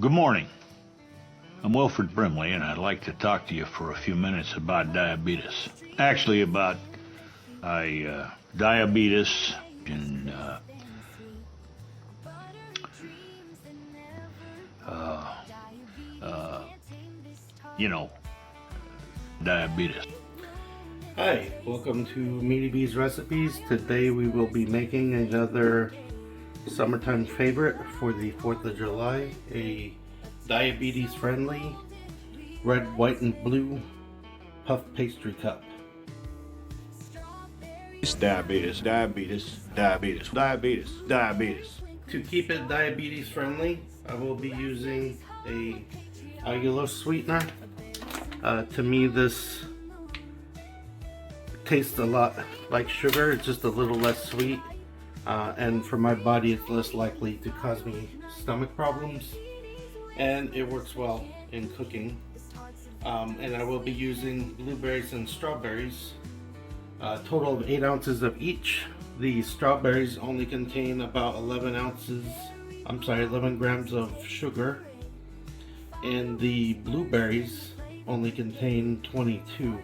Good morning. I'm Wilfred Brimley, and I'd like to talk to you for a few minutes about diabetes. Actually, about diabetes and diabetes. Hi, welcome to Meaty-B's recipes. Today we will be making another summertime favorite for the 4th of July, a diabetes friendly red, white, and blue puff pastry cup. Diabetes. To keep it diabetes friendly, I will be using a allulose sweetener. To me, this tastes a lot like sugar. It's just a little less sweet, and for my body it's less likely to cause me stomach problems, and it works well in cooking. And I will be using blueberries and strawberries, a total of 8 ounces of each. The strawberries only contain about 11 grams of sugar, and the blueberries only contain 22.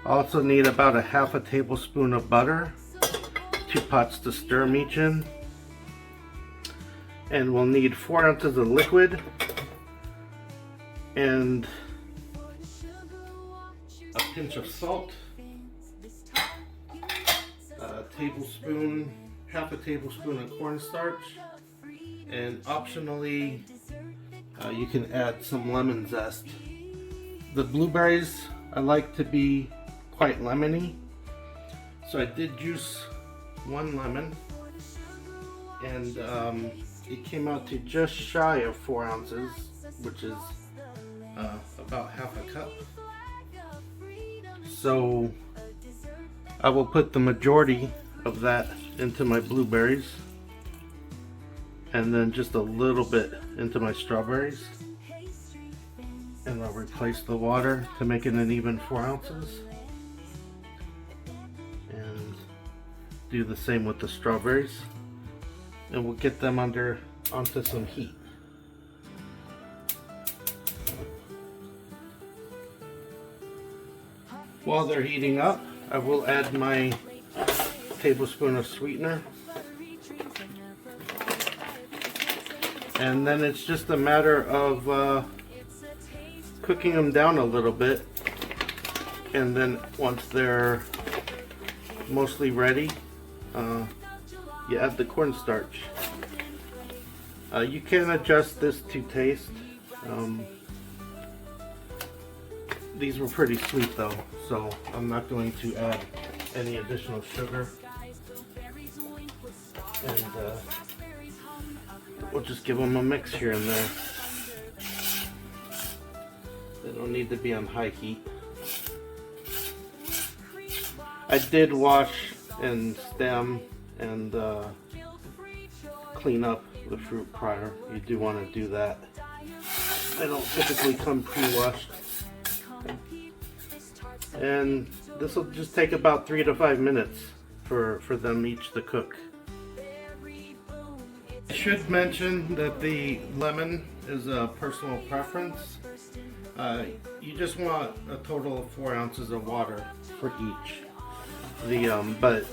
I also need about a half a tablespoon of butter, 2 pots to stir them each in, and we'll need 4 ounces of liquid and a pinch of salt, half a tablespoon of cornstarch, and optionally you can add some lemon zest. The blueberries I like to be quite lemony, so I did juice 1 lemon, and it came out to just shy of 4 ounces, which is about half a cup. So I will put the majority of that into my blueberries, and then just a little bit into my strawberries, and I'll replace the water to make it an even 4 ounces, and do the same with the strawberries, and we'll get them onto some heat. While they're heating up, I will add my tablespoon of sweetener, and then it's just a matter of cooking them down a little bit, and then once they're mostly ready, you add the cornstarch. You can adjust this to taste. These were pretty sweet though, so I'm not going to add any additional sugar, and we'll just give them a mix here and there. They don't need to be on high heat. I did wash and stem and clean up the fruit prior. You do want to do that. I don't typically come pre-washed. And this will just take about 3 to 5 minutes for them each to cook. I should mention that the lemon is a personal preference. You just want a total of 4 ounces of water for each. But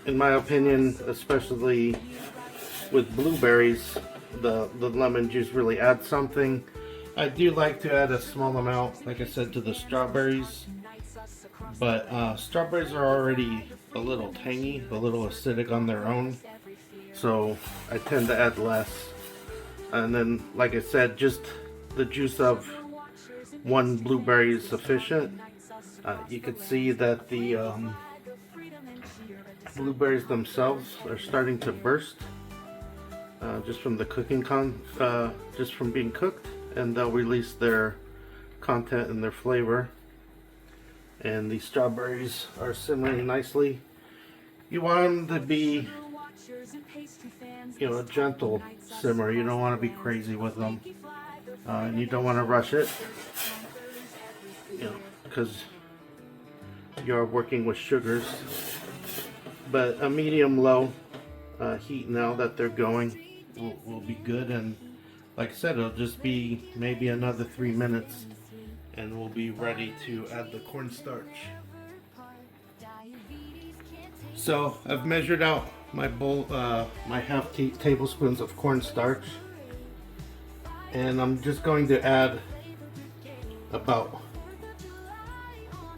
in my opinion, especially with blueberries, the lemon juice really adds something. I do like to add a small amount, like I said, to the strawberries, but strawberries are already a little tangy, a little acidic on their own, so I tend to add less. And then, like I said, just the juice of 1 blueberry is sufficient. You can see that the blueberries themselves are starting to burst just from the cooking just from being cooked, and they'll release their content and their flavor. And the strawberries are simmering nicely. You want them to be, a gentle simmer. You don't want to be crazy with them, and you don't want to rush it, because you're working with sugars. But a medium-low heat now that they're going will be good, and like I said, it'll just be maybe another 3 minutes and we'll be ready to add the cornstarch. So I've measured out my bowl, my half tablespoons of cornstarch, and I'm just going to add about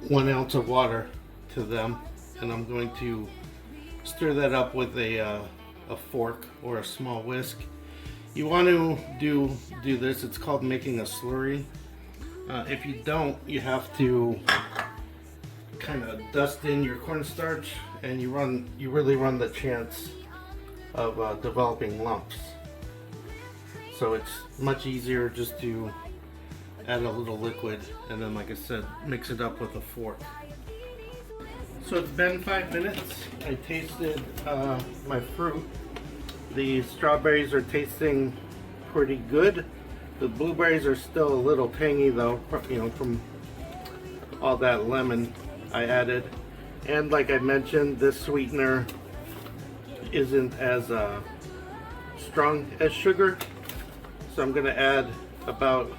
1 ounce of water to them, and I'm going to stir that up with a fork or a small whisk. You want to do this, it's called making a slurry. If you don't, you have to kind of dust in your cornstarch, and you really run the chance of developing lumps. So it's much easier just to add a little liquid and then, like I said, mix it up with a fork. So it's been 5 minutes. I tasted my fruit. The strawberries are tasting pretty good. The blueberries are still a little tangy though, you know, from all that lemon I added. And like I mentioned, this sweetener isn't as strong as sugar. So I'm going to add about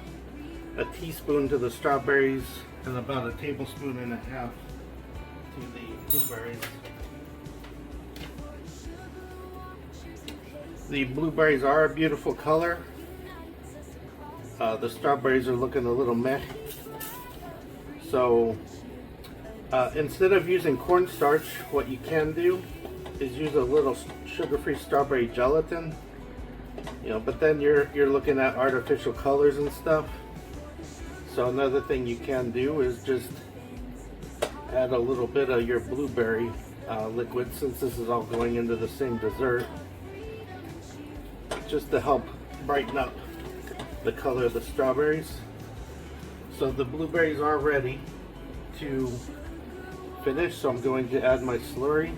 a teaspoon to the strawberries and about a tablespoon and a half to the blueberries. The blueberries are a beautiful color. The strawberries are looking a little meh. So instead of using cornstarch, what you can do is use a little sugar-free strawberry gelatin. You know, but then you're looking at artificial colors and stuff. So another thing you can do is just add a little bit of your blueberry liquid, since this is all going into the same dessert, just to help brighten up the color of the strawberries. So the blueberries are ready to finish, so I'm going to add my slurry.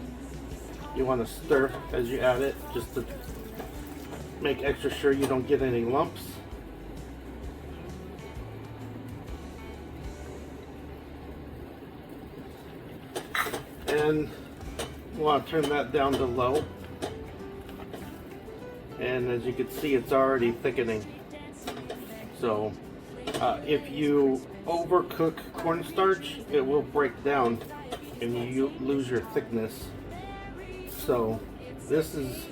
You want to stir as you add it, just to make extra sure you don't get any lumps. And you want to turn that down to low. And as you can see, it's already thickening. So if you overcook cornstarch, it will break down and you lose your thickness. So this is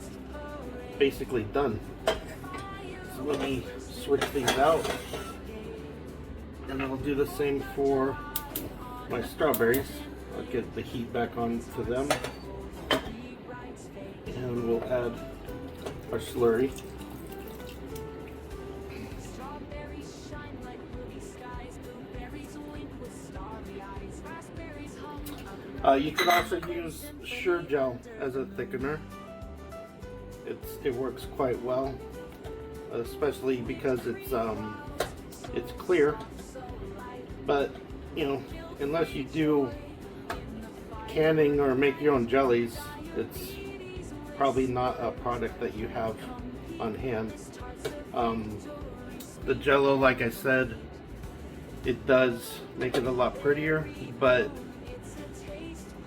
basically done. So let me switch these out, and I'll do the same for my strawberries. I'll get the heat back on to them, and we'll add our slurry. You could also use Sure Gel as a thickener. It works quite well, especially because it's clear. But you know, unless you do canning or make your own jellies, it's probably not a product that you have on hand. The Jello, like I said, it does make it a lot prettier, but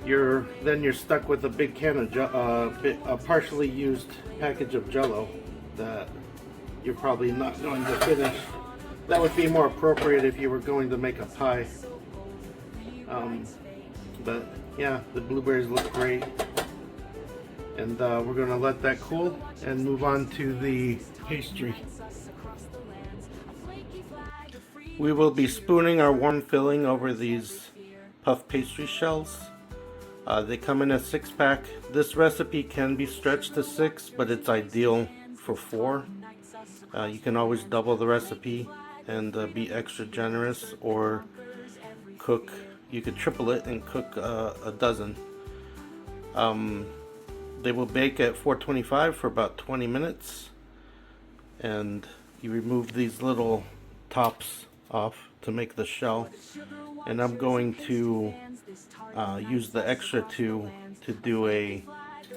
you're stuck with a big can of a partially used package of Jello that you're probably not going to finish. That would be more appropriate if you were going to make a pie. But yeah, the blueberries look great, and we're going to let that cool and move on to the pastry. We will be spooning our warm filling over these puff pastry shells. They come in a 6-pack. This recipe can be stretched to 6, but it's ideal for 4. You can always double the recipe and be extra generous, or cook. You could triple it and cook a dozen. They will bake at 425 for about 20 minutes, and you remove these little tops off to make the shell. And I'm going to use the extra two to do a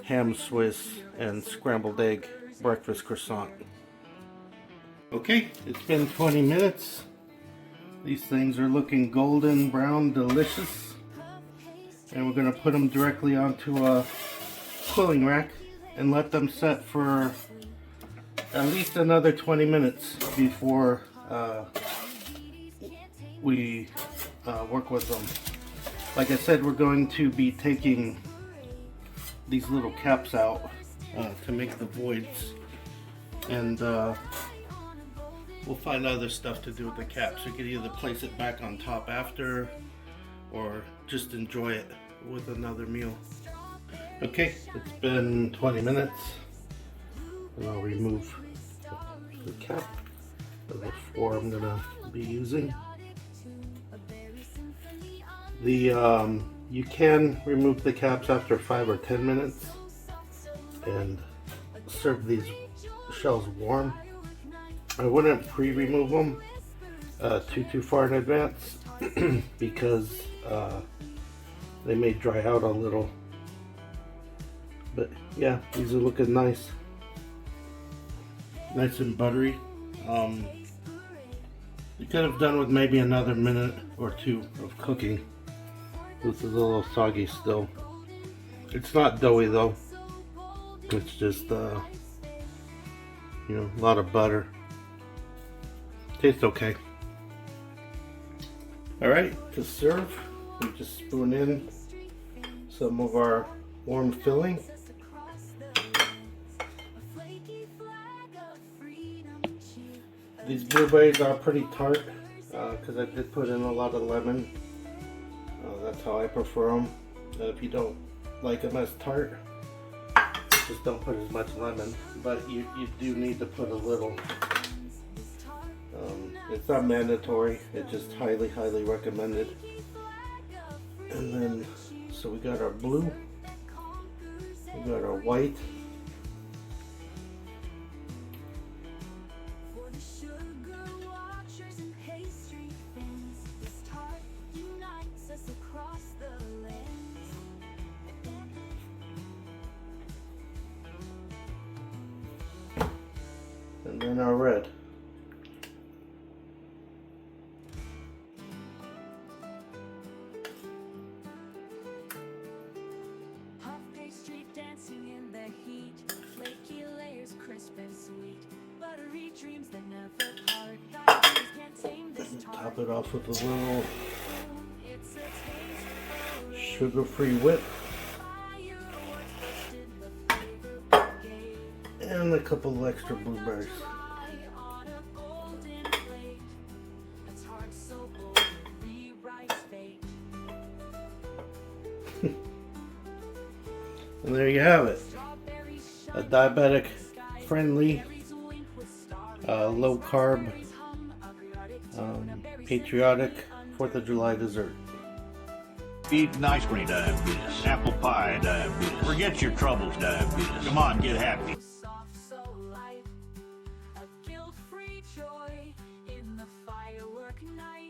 ham Swiss and scrambled egg breakfast croissant. Okay, it's been 20 minutes. These things are looking golden brown, delicious. And we're going to put them directly onto a cooling rack and let them set for at least another 20 minutes before we work with them. Like I said, we're going to be taking these little caps out to make the voids, and we'll find other stuff to do with the caps. We could either place it back on top after, or just enjoy it with another meal. Okay, it's been 20 minutes, and I'll remove the cap of the 4 I'm gonna be using. You can remove the caps after 5 or 10 minutes and serve these shells warm. I wouldn't pre-remove them too far in advance because they may dry out a little. But yeah, these are looking nice and buttery. You could have done with maybe another minute or 2 of cooking. This is a little soggy still. It's not doughy though. It's just a lot of butter. Tastes okay. Alright, to serve, we just spoon in some of our warm filling. These blueberries are pretty tart because I did put in a lot of lemon. That's how I prefer them. If you don't like them as tart, just don't put as much lemon, but you do need to put a little. It's not mandatory, it's just highly recommended. And then, so we got our blue, we got our white, and then our red. Pastry dancing in the heat, flaky layers crisp and sweet, buttery dreams that never part. Diamonds can't tame this tart. Top it off with a little sugar-free whip and a couple of extra blueberries. And there you have it. A diabetic friendly, low carb, patriotic 4th of July dessert. Eating ice cream, diabetes. Apple pie, diabetes. Forget your troubles, diabetes. Come on, get happy. So light, a guilt-free joy in the firework night.